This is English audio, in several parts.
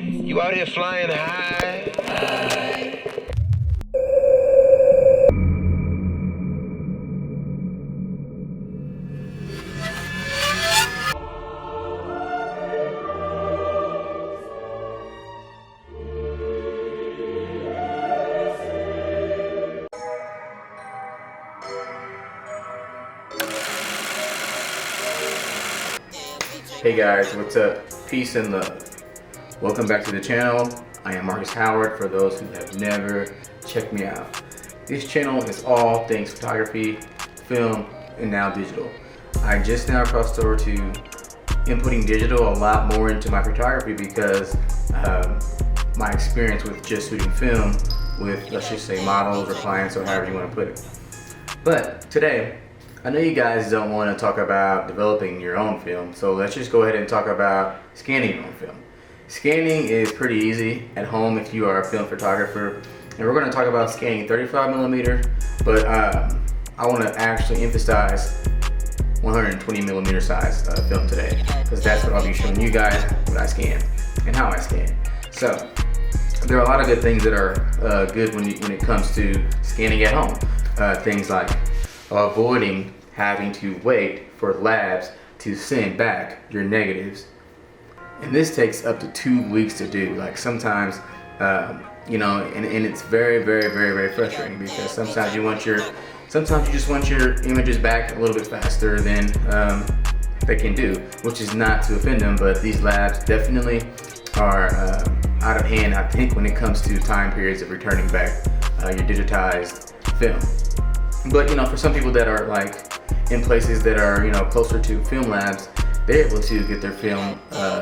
You out here flying high. Hey guys, what's up? Peace and love. Welcome back to the channel. I am Marcus Howard for those who have never checked me out. This channel is all things photography, film, and now digital. I just now crossed over to inputting digital a lot more into my photography because my experience with just shooting film with, let's just say, models or clients or however you want to put it. But today, I know you guys don't want to talk about developing your own film, so let's just go ahead and talk about scanning your own film. Scanning is pretty easy at home if you are a film photographer, and we're going to talk about scanning 35mm, but I want to actually emphasize 120mm size film today, because that's what I'll be showing you guys what I scan and how I scan. So there are a lot of good things that are good when it comes to scanning at home. Things like avoiding having to wait for labs to send back your negatives, and this takes up to 2 weeks to do. Like sometimes you know, and it's very frustrating because sometimes you just want your images back a little bit faster than they can do, which is not to offend them, but these labs definitely are out of hand, I think, when it comes to time periods of returning back your digitized film. But you know, for some people that are like in places that are, you know, closer to film labs, they're able to get their film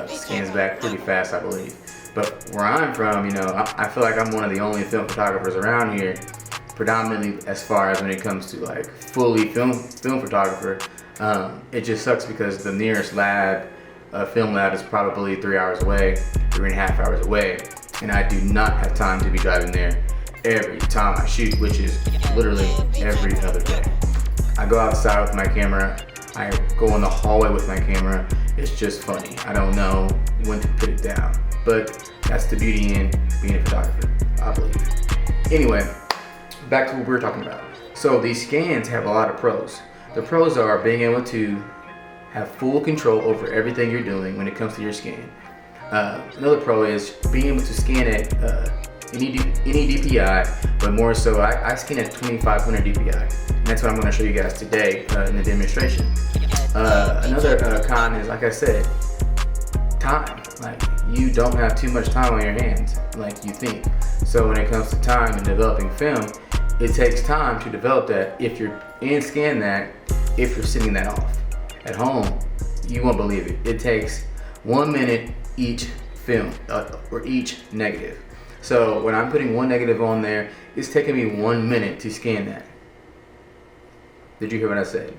scans back pretty fast, I believe. But where I'm from, you know, I feel like I'm one of the only film photographers around here, predominantly as far as when it comes to like fully film photographer. It just sucks because the nearest lab, film lab, is probably 3 hours away, 3.5 hours away, and I do not have time to be driving there every time I shoot, which is literally every other day. I go outside with my camera, I go in the hallway with my camera. It's just funny. I don't know when to put it down, but that's the beauty in being a photographer, I believe. Anyway, back to what we were talking about. So these scans have a lot of pros. The pros are being able to have full control over everything you're doing when it comes to your scan. Another pro is being able to scan at any DPI, but more so I scan at 2500 DPI, and that's what I'm going to show you guys today in the demonstration. Another con is, like I said, time. Like, you don't have too much time on your hands like you think. So when it comes to time and developing film, it takes time to develop that if you're scan that, if you're sending that off. At home, you won't believe it. It takes 1 minute each film or each negative. So when I'm putting one negative on there, it's taking me 1 minute to scan that. Did you hear what I said?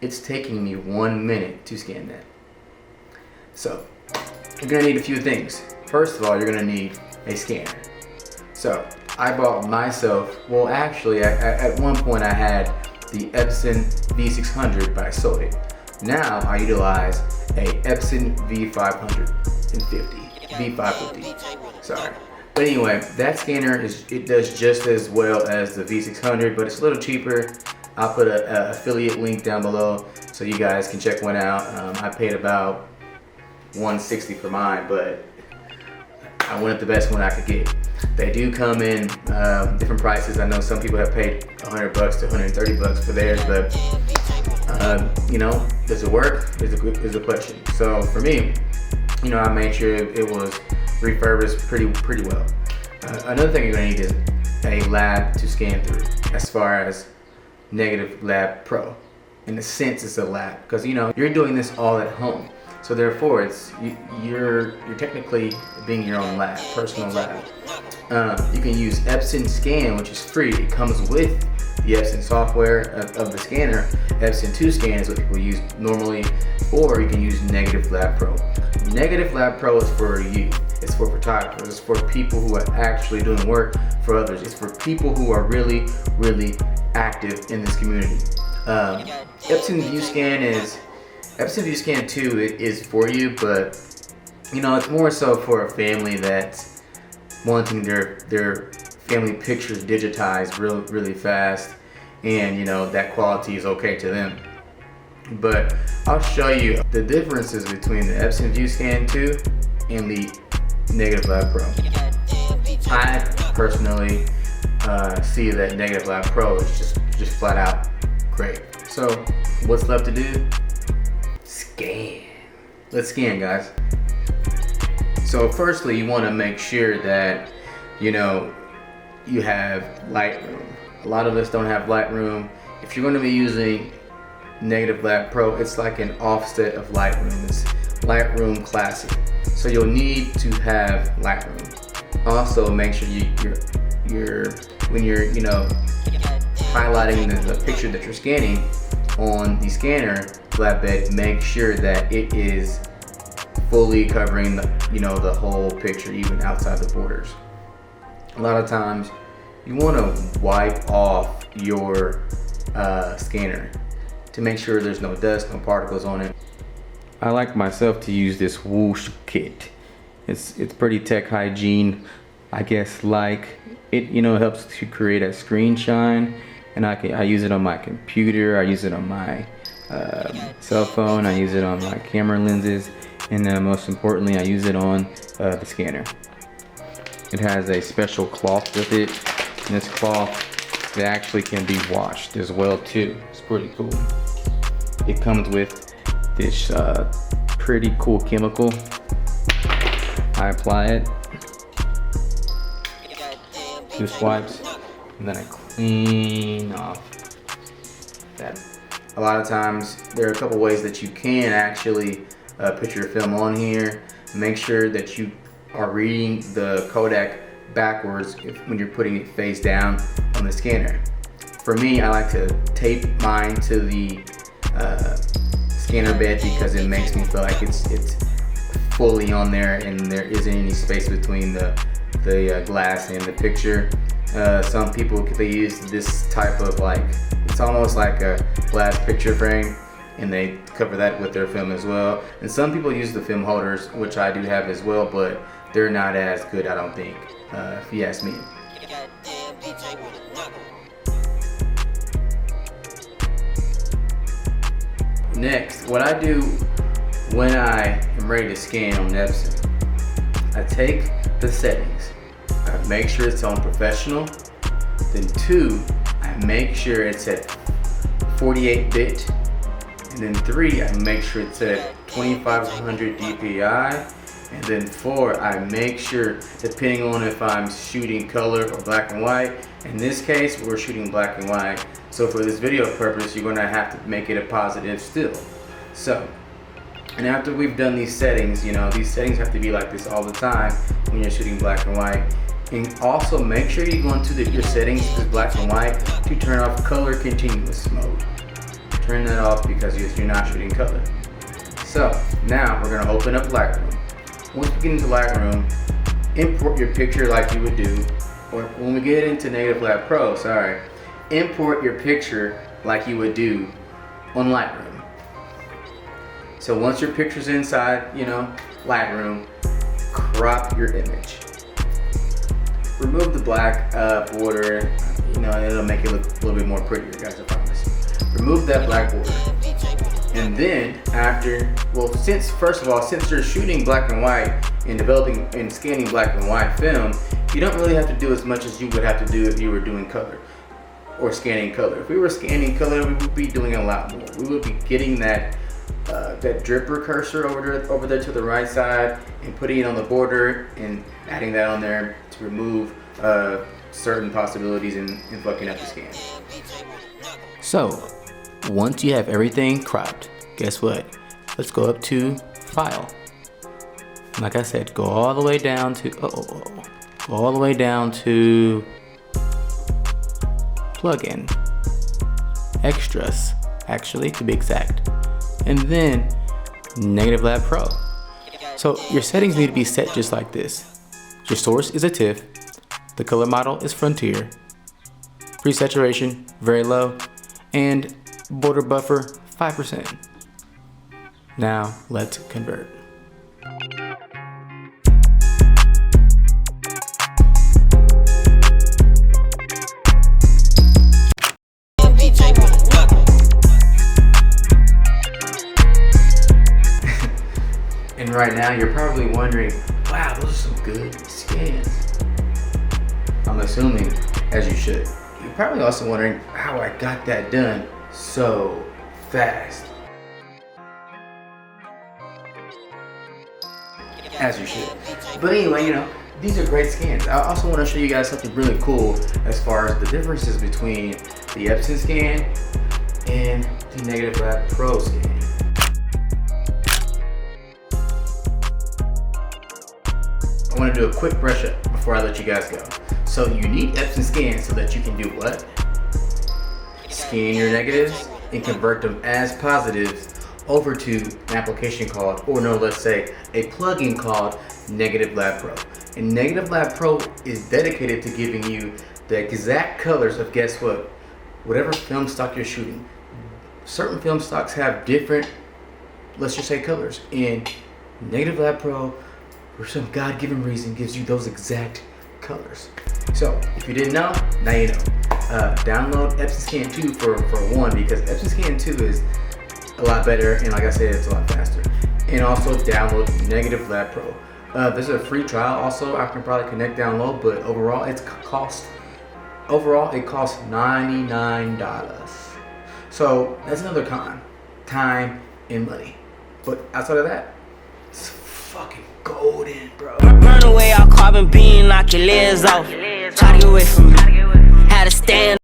It's taking me 1 minute to scan that. So you're gonna need a few things. First of all, you're gonna need a scanner. So I bought myself, well actually at one point I had the Epson V600, but I sold it. Now I utilize a Epson V550, sorry. But anyway, that scanner it does just as well as the V600, but it's a little cheaper. I'll put an affiliate link down below so you guys can check one out. I paid about $160 for mine, but I wanted the best one I could get. They do come in different prices. I know some people have paid $100 to $130 for theirs, but you know, does it work? Is the question. So for me, you know, I made sure it was refurbished pretty well. Another thing you're gonna need is a lab to scan through. As far as Negative Lab Pro, in a sense, it's a lab because you know you're doing this all at home. So therefore, you're technically being your own lab, personal lab. You can use Epson Scan, which is free. It comes with the Epson software of the scanner. Epson 2 Scan is what people use normally, or you can use Negative Lab Pro. Negative Lab Pro is for you. It's for photographers. It's for people who are actually doing work for others. It's for people who are really active in this community. Epson View Scan 2 is for you, but You know, it's more so for a family that's wanting their family pictures digitized really fast, and you know that quality is okay to them. But I'll show you the differences between the Epson ViewScan 2 and the Negative Lab Pro. I personally see that Negative Lab Pro is just flat out great. So what's left to do? Scan. Let's scan, guys. So firstly, you want to make sure that you know you have Lightroom. A lot of us don't have Lightroom. If you're going to be using Negative Lab Pro, it's like an offset of Lightroom. It's Lightroom Classic. So you'll need to have Lightroom. Also, make sure when you're you know highlighting the picture that you're scanning on the scanner flatbed, make sure that it is fully covering the whole picture, even outside the borders. A lot of times you want to wipe off your scanner to make sure there's no dust, no particles on it. I like myself to use this whoosh kit. It's pretty tech hygiene, I guess. Like it helps to create a screen shine, and I use it on my computer, I use it on my cell phone, I use it on my camera lenses, and most importantly I use it on the scanner. It has a special cloth with it, and this cloth, it actually can be washed as well too. It's pretty cool. It comes with this pretty cool chemical. I apply it, 2 swipes, and then I clean off that. A lot of times there are a couple ways that you can actually put your film on here. Make sure that you are reading the Kodak backwards when you're putting it face down on the scanner. For me, I like to tape mine to the scanner bed because it makes me feel like it's fully on there and there isn't any space between the glass and the picture. Some people, they use this type of it's almost like a glass picture frame, and they cover that with their film as well. And some people use the film holders, which I do have as well, but they're not as good, I don't think, if you ask me. Next, what I do when I am ready to scan on Epson, I take the settings. I make sure it's on professional. Then 2, I make sure it's at 48-bit. And then 3, I make sure it's at 2500 DPI. And then 4, I make sure, depending on if I'm shooting color or black and white. In this case, we're shooting black and white. So for this video purpose, you're gonna have to make it a positive still. So, and after we've done these settings, these settings have to be like this all the time when you're shooting black and white. And also make sure you go into your settings, this black and white, to turn off color continuous mode. Turn that off because you're not shooting color. So now we're gonna open up Lightroom. Once we get into Lightroom, import your picture like you would do, or when we get into Negative Lab Pro, import your picture like you would do on Lightroom. So once your picture's inside, Lightroom, crop your image. Remove the black border, it'll make it look a little bit more prettier, guys, I promise. Remove that black border. And then since you're shooting black and white and developing and scanning black and white film, you don't really have to do as much as you would have to do if you were doing color or scanning color. If we were scanning color, we would be doing a lot more. We would be getting that dripper cursor over there to the right side and putting it on the border and adding that on there to remove certain possibilities in fucking up the scan. So once you have everything cropped, guess what? Let's go up to File. Like I said, go all the way down to Plugin, Extras, actually, to be exact, and then Negative Lab Pro. So your settings need to be set just like this. Your source is a TIFF, the color model is Frontier, pre-saturation very low, and border buffer 5%. Now let's convert. you're probably wondering, wow, those are some good scans. I'm assuming, as you should. You're probably also wondering how I got that done so fast. As you should. But anyway, you know, these are great scans. I also want to show you guys something really cool as far as the differences between the Epson scan and the Negative Lab Pro scan. I want to do a quick brush up before I let you guys go. So you need Epson scan so that you can do what? Scan your negatives and convert them as positives over to an application called, or no, let's say a plugin called Negative Lab Pro. And Negative Lab Pro is dedicated to giving you the exact colors of, guess what? Whatever film stock you're shooting. Certain film stocks have different, let's just say, colors. And Negative Lab Pro, for some God-given reason, gives you those exact colors. So if you didn't know, now you know. Download Epson Scan 2 for one, because Epson Scan 2 is a lot better, and like I said, it's a lot faster. And also download Negative Lab Pro. This is a free trial. Also, I can probably connect down low, but overall, it costs $99. So that's another con, time and money. But outside of that, it's fucking golden, bro. Run away, I'll carbon beam, knock your legs off. Try to get away from me. Had to stand.